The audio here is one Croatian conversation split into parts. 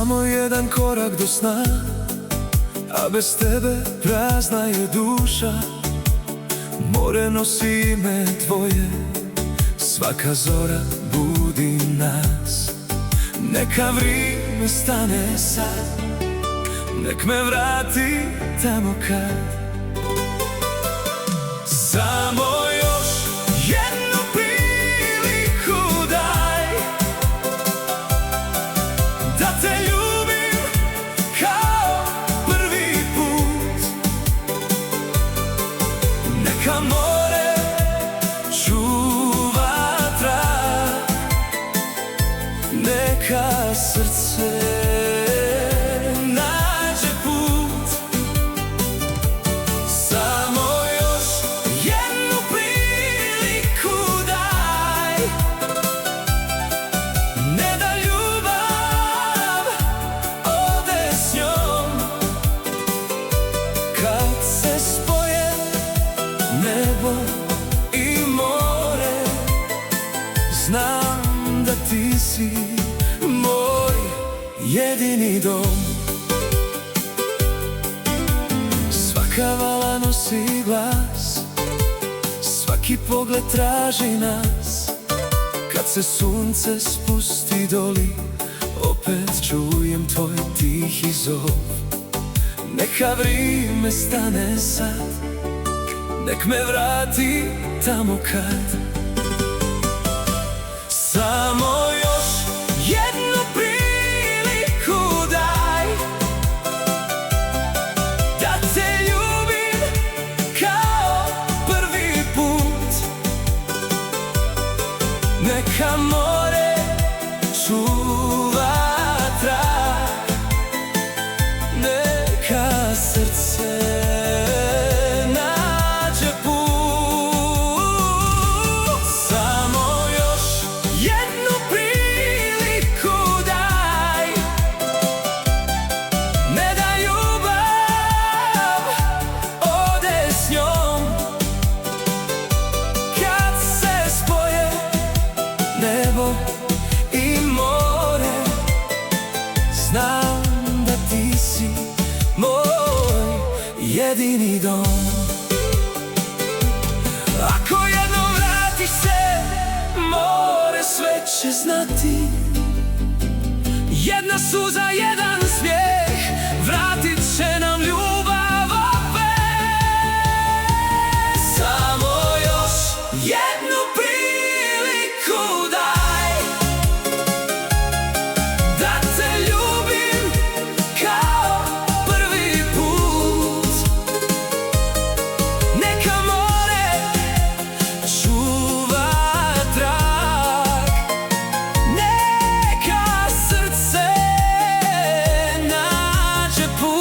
Samo jedan korak do sna, a bez tebe prazna je duša. More nosi ime tvoje, svaka zora budi nas. Neka vrijeme stane sad, nek me vrati tamo kad. Samo još jednu priliku daj, da te ljubim kao prvi put. Neka more čuva trag, neka srce nađe put. Samo još jednu priliku daj, ne da ljubav ode s njom. Kad se spoje nebo i more, znam da ti si moj jedini dom. Svaka vala nosi glas, svaki pogled traži nas. Kad se sunce spusti doli, opet čujem tvoj tihi zov. Neka vrijeme stane sad, nek me vrati tamo kad. Samo još jednu priliku daj, da te ljubim kao prvi put. Neka more čuva trag, neka srce nađe put. Samo još jednu priliku daj, ne da ljubav ode s njom. Kad se spoje nebo i more, znam da ti si moj jedini dom. Ako jednom vratiš se, more sve će znati. Jedna suza, jedan smijeh, vratit će nam ljubav opet. Samo još jednu priliku daj, da te ljubim kao prvi put. Neka more čuva trag, neka srce nađe put.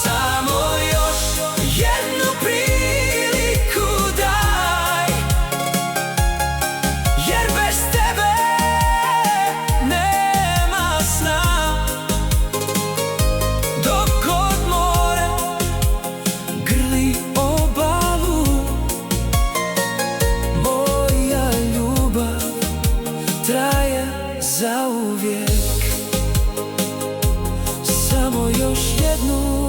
Samo još jednu priliku daj, jer bez tebe nema sna. Dok god more grli obalu, moja ljubav traje zauvijek. Samo još jednu